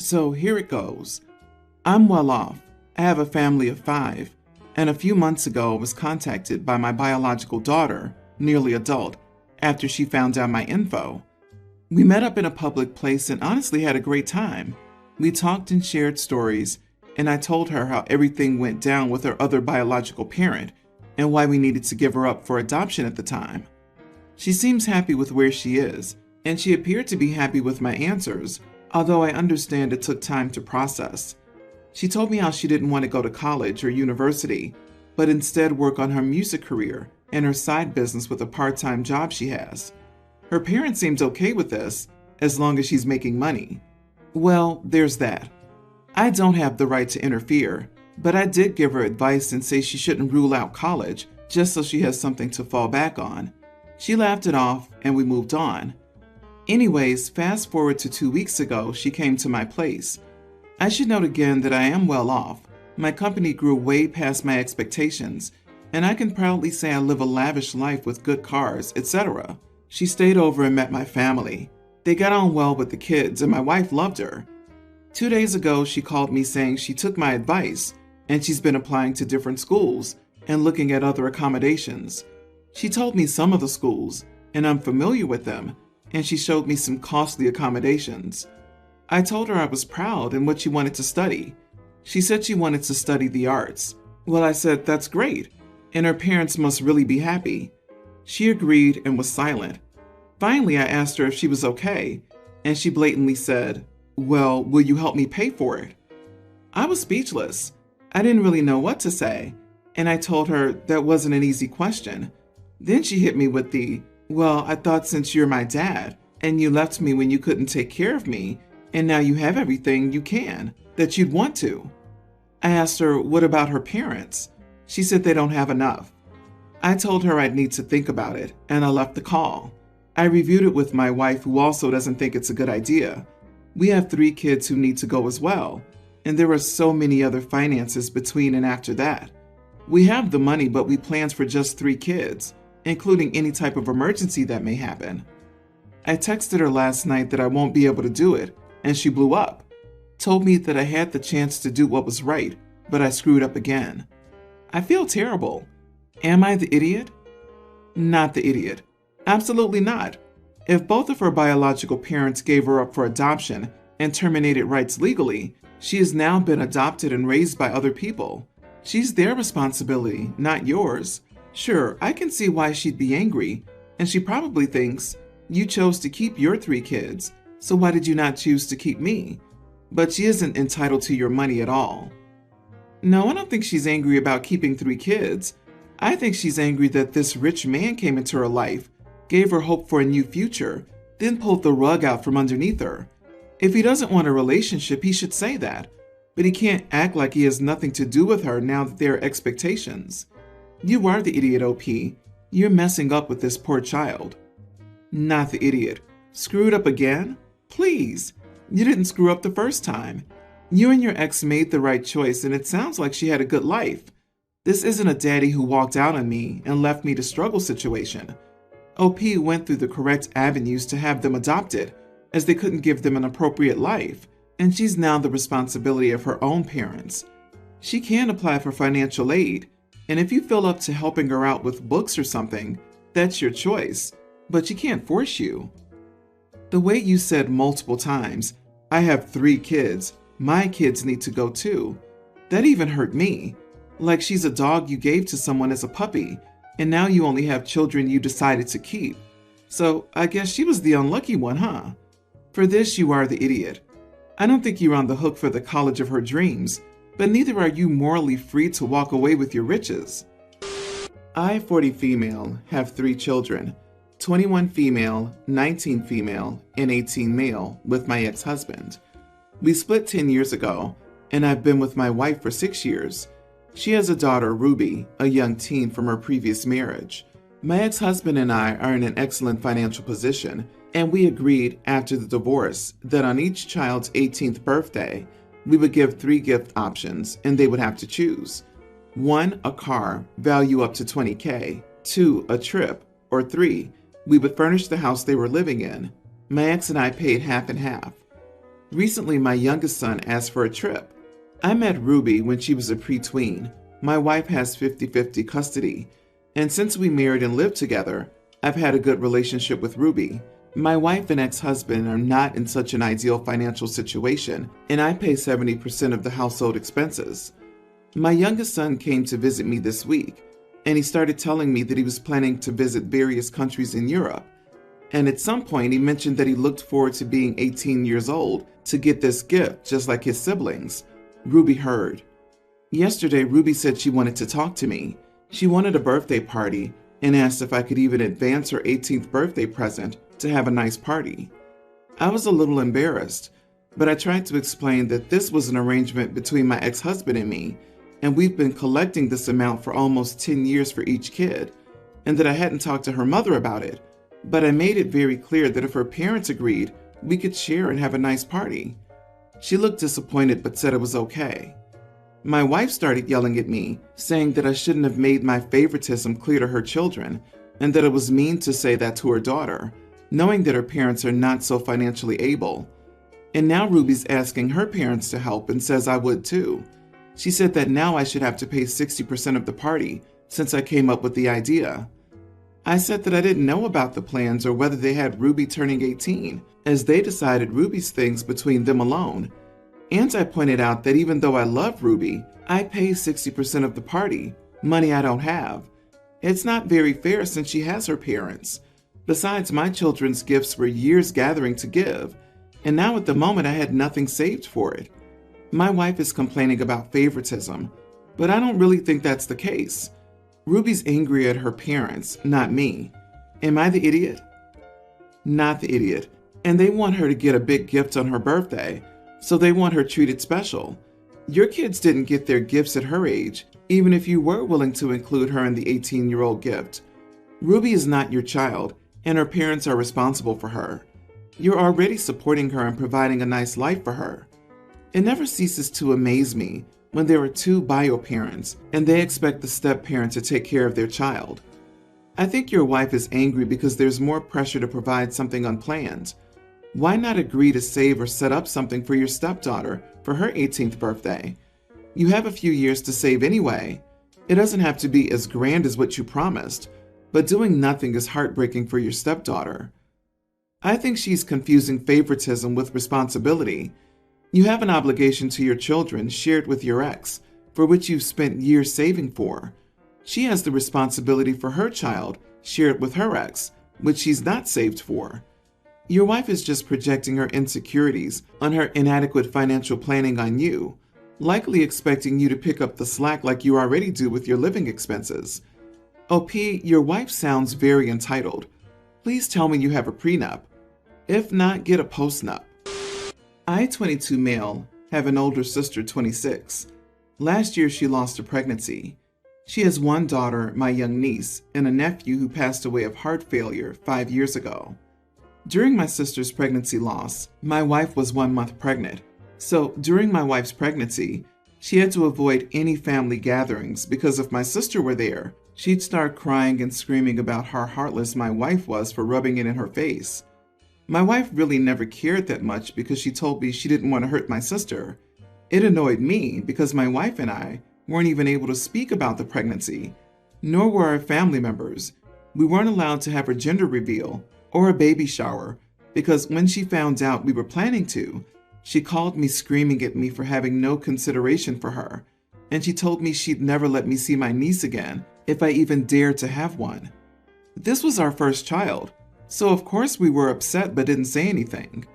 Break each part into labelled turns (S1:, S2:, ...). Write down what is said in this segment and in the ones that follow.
S1: So here it goes. I'm well off. I have a family of 5, and a few months ago I was contacted by my biological daughter, nearly adult, after she found out my info. We met up in a public place and honestly had a great time. We talked and shared stories, and I told her how everything went down with her other biological parent and why we needed to give her up for adoption at the time. She seems happy with where she is, and she appeared to be happy with my answers, although I understand it took time to process. She told me how she didn't want to go to college or university, but instead work on her music career and her side business with a part-time job she has. Her parents seemed okay with this, as long as she's making money. Well, there's that. I don't have the right to interfere, but I did give her advice and say she shouldn't rule out college just so she has something to fall back on. She laughed it off and we moved on. Anyways, fast forward to 2 weeks ago, she came to my place. I should note again that I am well off. My company grew way past my expectations, and I can proudly say I live a lavish life with good cars, etc. She stayed over and met my family. They got on well with the kids, and my wife loved her. 2 days ago, she called me saying she took my advice, and she's been applying to different schools and looking at other accommodations. She told me some of the schools, and I'm familiar with them, and she showed me some costly accommodations. I told her I was proud and what she wanted to study. She said she wanted to study the arts. Well, I said that's great, and her parents must really be happy. She agreed and was silent. Finally, I asked her if she was okay, and she blatantly said, "Well, will you help me pay for it?" I was speechless. I didn't really know what to say, and I told her that wasn't an easy question. Then she hit me with the, "Well, I thought since you're my dad, and you left me when you couldn't take care of me, and now you have everything you can, that you'd want to." I asked her, what about her parents? She said they don't have enough. I told her I'd need to think about it, and I left the call. I reviewed it with my wife, who also doesn't think it's a good idea. We have 3 kids who need to go as well, and there are so many other finances between and after that. We have the money, but we planned for just 3 kids, including any type of emergency that may happen. I texted her last night that I won't be able to do it, and she blew up. Told me that I had the chance to do what was right, but I screwed up again. I feel terrible. Am I the idiot? Not the idiot. Absolutely not. If both of her biological parents gave her up for adoption and terminated rights legally, she has now been adopted and raised by other people. She's their responsibility, not yours. Sure, I can see why she'd be angry, and she probably thinks, you chose to keep your 3 kids, so why did you not choose to keep me? But she isn't entitled to your money at all. No, I don't think she's angry about keeping 3 kids. I think she's angry that this rich man came into her life, gave her hope for a new future, then pulled the rug out from underneath her. If he doesn't want a relationship, he should say that, but he can't act like he has nothing to do with her now that there are expectations. You are the idiot, OP. You're messing up with this poor child. Not the idiot. Screwed up again? Please. You didn't screw up the first time. You and your ex made the right choice, and it sounds like she had a good life. This isn't a daddy who walked out on me and left me to struggle situation. OP went through the correct avenues to have them adopted, as they couldn't give them an appropriate life, and she's now the responsibility of her own parents. She can apply for financial aid, and if you feel up to helping her out with books or something, that's your choice, but she can't force you. The way you said multiple times, I have 3 kids, my kids need to go too. That even hurt me. Like she's a dog you gave to someone as a puppy, and now you only have children you decided to keep. So I guess she was the unlucky one, huh? For this, you are the idiot. I don't think you're on the hook for the college of her dreams, but neither are you morally free to walk away with your riches. I, 40 female, have 3 children, 21 female, 19 female, and 18 male, with my ex-husband. We split 10 years ago, and I've been with my wife for 6 years. She has a daughter, Ruby, a young teen from her previous marriage. My ex-husband and I are in an excellent financial position, and we agreed after the divorce that on each child's 18th birthday, we would give 3 gift options, and they would have to choose. 1, a car, value up to $20K. 2, a trip. Or 3, we would furnish the house they were living in. My ex and I paid half and half. Recently, my youngest son asked for a trip. I met Ruby when she was a preteen. My wife has 50-50 custody, and since we married and lived together, I've had a good relationship with Ruby. My wife and ex-husband are not in such an ideal financial situation, and I pay 70% of the household expenses. My youngest son came to visit me this week, and he started telling me that he was planning to visit various countries in Europe. And at some point, he mentioned that he looked forward to being 18 years old to get this gift, just like his siblings. Ruby heard. Yesterday, Ruby said she wanted to talk to me. She wanted a birthday party and asked if I could even advance her 18th birthday present to have a nice party. I was a little embarrassed, but I tried to explain that this was an arrangement between my ex-husband and me, and we've been collecting this amount for almost 10 years for each kid, and that I hadn't talked to her mother about it. But I made it very clear that if her parents agreed, we could share and have a nice party. She looked disappointed but said it was okay. My wife started yelling at me, saying that I shouldn't have made my favoritism clear to her children, and that it was mean to say that to her daughter, knowing that her parents are not so financially able. And now Ruby's asking her parents to help and says I would too. She said that now I should have to pay 60% of the party since I came up with the idea. I said that I didn't know about the plans or whether they had Ruby turning 18, as they decided Ruby's things between them alone. And I pointed out that even though I love Ruby, I pay 60% of the party, money I don't have. It's not very fair since she has her parents. Besides, my children's gifts were years gathering to give, and now at the moment I had nothing saved for it. My wife is complaining about favoritism, but I don't really think that's the case. Ruby's angry at her parents, not me. Am I the idiot? Not the idiot. And they want her to get a big gift on her birthday, so they want her treated special. Your kids didn't get their gifts at her age, even if you were willing to include her in the 18-year-old gift. Ruby is not your child, and her parents are responsible for her. You're already supporting her and providing a nice life for her. It never ceases to amaze me when there are two bio parents and they expect the step-parent to take care of their child. I think your wife is angry because there's more pressure to provide something unplanned. Why not agree to save or set up something for your stepdaughter for her 18th birthday? You have a few years to save anyway. It doesn't have to be as grand as what you promised, but doing nothing is heartbreaking for your stepdaughter. I think she's confusing favoritism with responsibility. You have an obligation to your children shared with your ex, for which you've spent years saving for. She has the responsibility for her child, shared with her ex, which she's not saved for. Your wife is just projecting her insecurities on her inadequate financial planning on you, likely expecting you to pick up the slack like you already do with your living expenses. OP, your wife sounds very entitled. Please tell me you have a prenup. If not, get a postnup. I, 22 male, have an older sister, 26. Last year she lost a pregnancy. She has one daughter, my young niece, and a nephew who passed away of heart failure 5 years ago. During my sister's pregnancy loss, my wife was 1 month pregnant. So during my wife's pregnancy, she had to avoid any family gatherings because if my sister were there, she'd start crying and screaming about how heartless my wife was for rubbing it in her face. My wife really never cared that much because she told me she didn't want to hurt my sister. It annoyed me because my wife and I weren't even able to speak about the pregnancy, nor were our family members. We weren't allowed to have a gender reveal or a baby shower because when she found out we were planning to, she called me screaming at me for having no consideration for her, and she told me she'd never let me see my niece again if I even dared to have one. This was our first child, so of course we were upset but didn't say anything.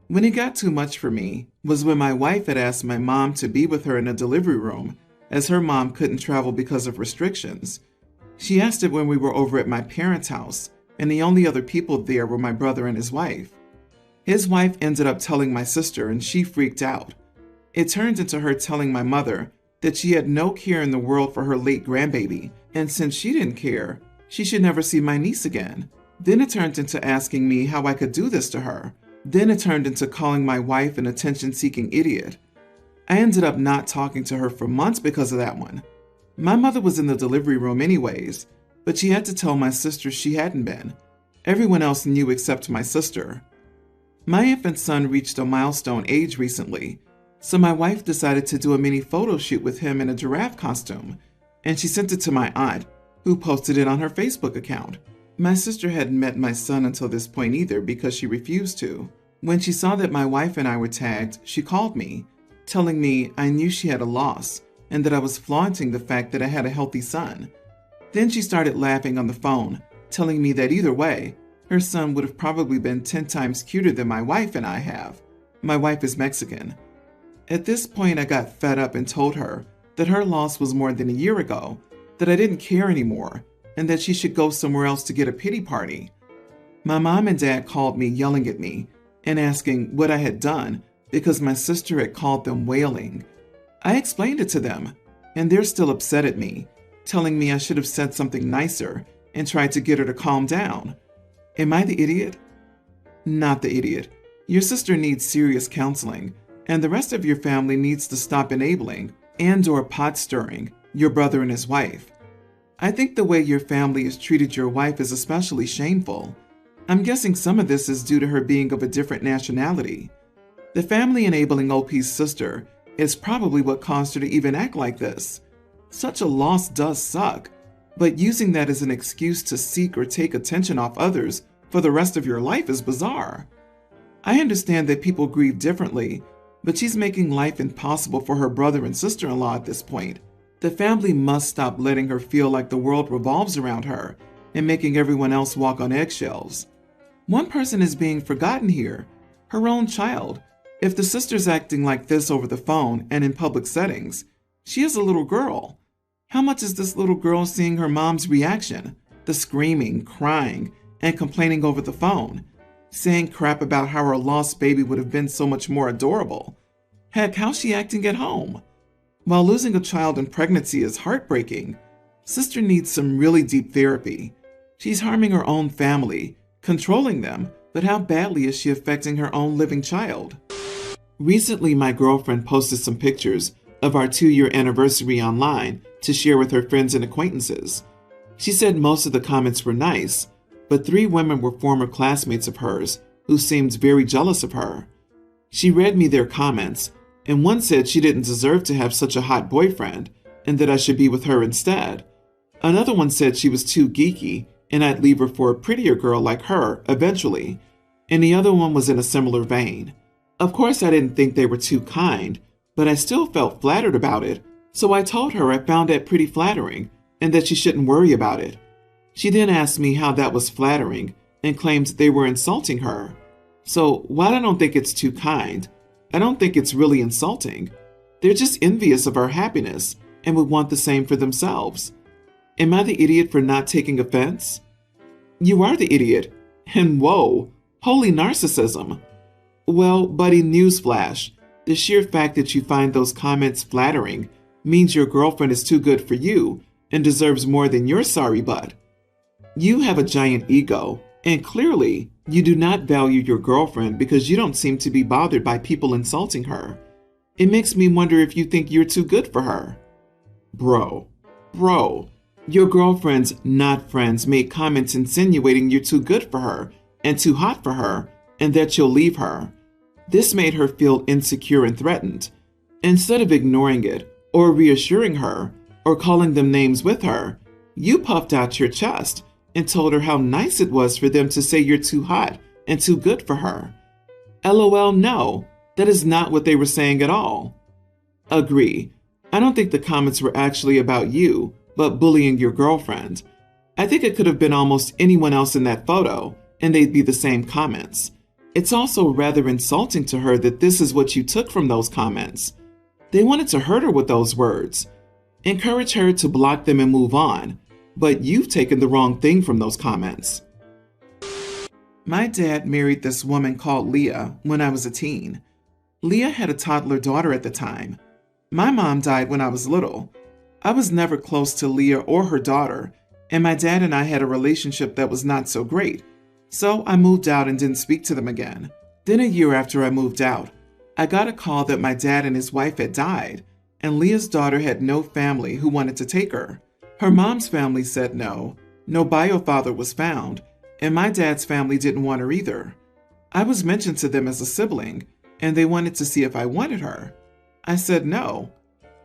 S1: When it got too much for me was when my wife had asked my mom to be with her in a delivery room as her mom couldn't travel because of restrictions. She asked it when we were over at my parents' house, and the only other people there were my brother and his wife. His wife ended up telling my sister and she freaked out. It turned into her telling my mother that she had no care in the world for her late grandbaby, and since she didn't care, she should never see my niece again. Then it turned into asking me how I could do this to her. Then it turned into calling my wife an attention-seeking idiot. I ended up not talking to her for months because of that one. My mother was in the delivery room anyways, but she had to tell my sister she hadn't been. Everyone else knew except my sister. My infant son reached a milestone age recently, so my wife decided to do a mini photo shoot with him in a giraffe costume, and she sent it to my aunt, who posted it on her Facebook account. My sister hadn't met my son until this point either because she refused to. When she saw that my wife and I were tagged, she called me, telling me I knew she had a loss and that I was flaunting the fact that I had a healthy son. Then she started laughing on the phone, telling me that either way, her son would have probably been 10 times cuter than my wife and I have. My wife is Mexican. At this point, I got fed up and told her that her loss was more than a year ago, that I didn't care anymore, and that she should go somewhere else to get a pity party. My mom and dad called me yelling at me and asking what I had done because my sister had called them wailing. I explained it to them, and they're still upset at me, telling me I should have said something nicer and tried to get her to calm down. Am I the idiot? Not the idiot. Your sister needs serious counseling, and the rest of your family needs to stop enabling and/or pot stirring your brother and his wife. I think the way your family has treated your wife is especially shameful. I'm guessing some of this is due to her being of a different nationality. The family enabling OP's sister is probably what caused her to even act like this. Such a loss does suck, but using that as an excuse to seek or take attention off others for the rest of your life is bizarre. I understand that people grieve differently, but she's making life impossible for her brother and sister-in-law at this point. The family must stop letting her feel like the world revolves around her and making everyone else walk on eggshells. One person is being forgotten here, her own child. If the sister's acting like this over the phone and in public settings, she is a little girl. How much is this little girl seeing her mom's reaction? The screaming, crying, and complaining over the phone, saying crap about how her lost baby would have been so much more adorable. Heck, how's she acting at home? While losing a child in pregnancy is heartbreaking, sister needs some really deep therapy. She's harming her own family, controlling them, but how badly is she affecting her own living child? Recently, my girlfriend posted some pictures of our 2-year anniversary online to share with her friends and acquaintances. She said most of the comments were nice, but 3 women were former classmates of hers who seemed very jealous of her. She read me their comments, and one said she didn't deserve to have such a hot boyfriend and that I should be with her instead. Another one said she was too geeky and I'd leave her for a prettier girl like her eventually, and the other one was in a similar vein. Of course, I didn't think they were too kind, but I still felt flattered about it, so I told her I found that pretty flattering and that she shouldn't worry about it. She then asked me how that was flattering and claimed they were insulting her. So while I don't think it's too kind, I don't think it's really insulting. They're just envious of our happiness and would want the same for themselves. Am I the idiot for not taking offense? You are the idiot. And whoa, holy narcissism. Well, buddy, newsflash. The sheer fact that you find those comments flattering means your girlfriend is too good for you and deserves more than your sorry butt. You have a giant ego, and clearly, you do not value your girlfriend because you don't seem to be bothered by people insulting her. It makes me wonder if you think you're too good for her. Bro, your girlfriend's not friends made comments insinuating you're too good for her and too hot for her and that you'll leave her. This made her feel insecure and threatened. Instead of ignoring it or reassuring her or calling them names with her, you puffed out your chest and told her how nice it was for them to say you're too hot and too good for her. LOL, no, that is not what they were saying at all. Agree. I don't think the comments were actually about you, but bullying your girlfriend. I think it could have been almost anyone else in that photo, and they'd be the same comments. It's also rather insulting to her that this is what you took from those comments. They wanted to hurt her with those words. Encourage her to block them and move on. But you've taken the wrong thing from those comments. My dad married this woman called Leah when I was a teen. Leah had a toddler daughter at the time. My mom died when I was little. I was never close to Leah or her daughter, and my dad and I had a relationship that was not so great. So I moved out and didn't speak to them again. Then a year after I moved out, I got a call that my dad and his wife had died, and Leah's daughter had no family who wanted to take her. Her mom's family said no bio father was found, and my dad's family didn't want her either. I was mentioned to them as a sibling, and they wanted to see if I wanted her. I said no.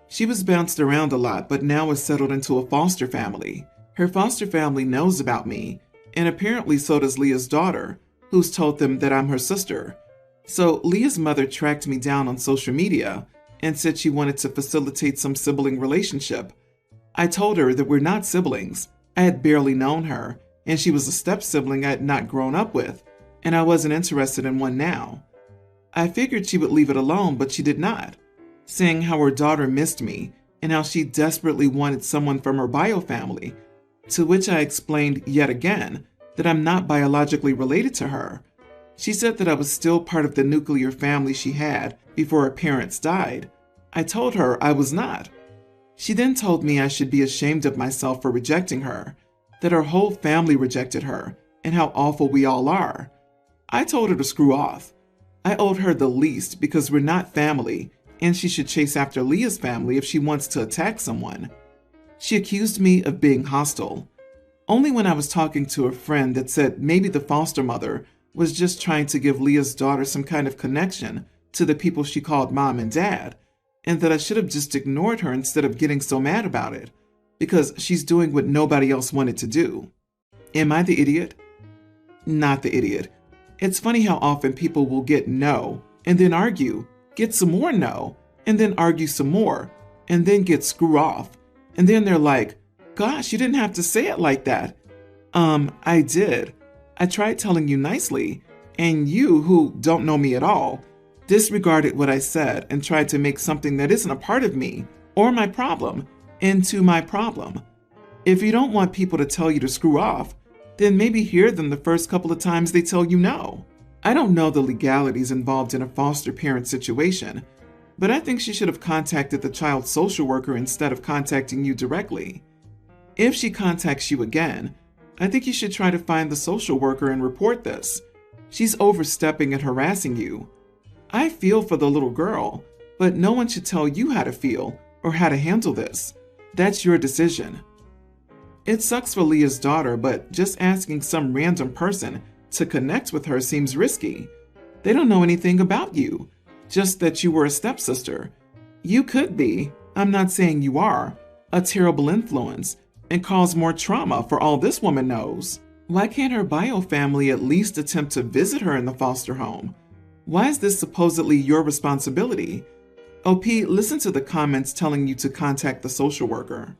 S1: She was bounced around a lot, but now is settled into a foster family. Her foster family knows about me, and apparently so does Leah's daughter, who's told them that I'm her sister. So Leah's mother tracked me down on social media and said she wanted to facilitate some sibling relationship. I told her that we're not siblings. I had barely known her, and she was a step-sibling I had not grown up with, and I wasn't interested in one now. I figured she would leave it alone, but she did not, saying how her daughter missed me and how she desperately wanted someone from her bio family, to which I explained yet again that I'm not biologically related to her. She said that I was still part of the nuclear family she had before her parents died. I told her I was not. She then told me I should be ashamed of myself for rejecting her, that her whole family rejected her, and how awful we all are. I told her to screw off. I owed her the least because we're not family, and she should chase after Leah's family if she wants to attack someone. She accused me of being hostile. Only when I was talking to a friend that said maybe the foster mother was just trying to give Leah's daughter some kind of connection to the people she called mom and dad, and that I should have just ignored her instead of getting so mad about it, because she's doing what nobody else wanted to do. Am I the idiot? Not the idiot. It's funny how often people will get no, and then argue, get some more no, and then argue some more, and then get screw off, and then they're like, gosh, you didn't have to say it like that. I did. I tried telling you nicely, and you, who don't know me at all, disregarded what I said and tried to make something that isn't a part of me or my problem into my problem. If you don't want people to tell you to screw off, then maybe hear them the first couple of times they tell you no. I don't know the legalities involved in a foster parent situation, but I think she should have contacted the child's social worker instead of contacting you directly. If she contacts you again, I think you should try to find the social worker and report this. She's overstepping and harassing you. I feel for the little girl, but no one should tell you how to feel or how to handle this. That's your decision. It sucks for Leah's daughter, but just asking some random person to connect with her seems risky. They don't know anything about you, just that you were a stepsister. You could be, I'm not saying you are, a terrible influence and cause more trauma for all this woman knows. Why can't her bio family at least attempt to visit her in the foster home? Why is this supposedly your responsibility? OP, listen to the comments telling you to contact the social worker.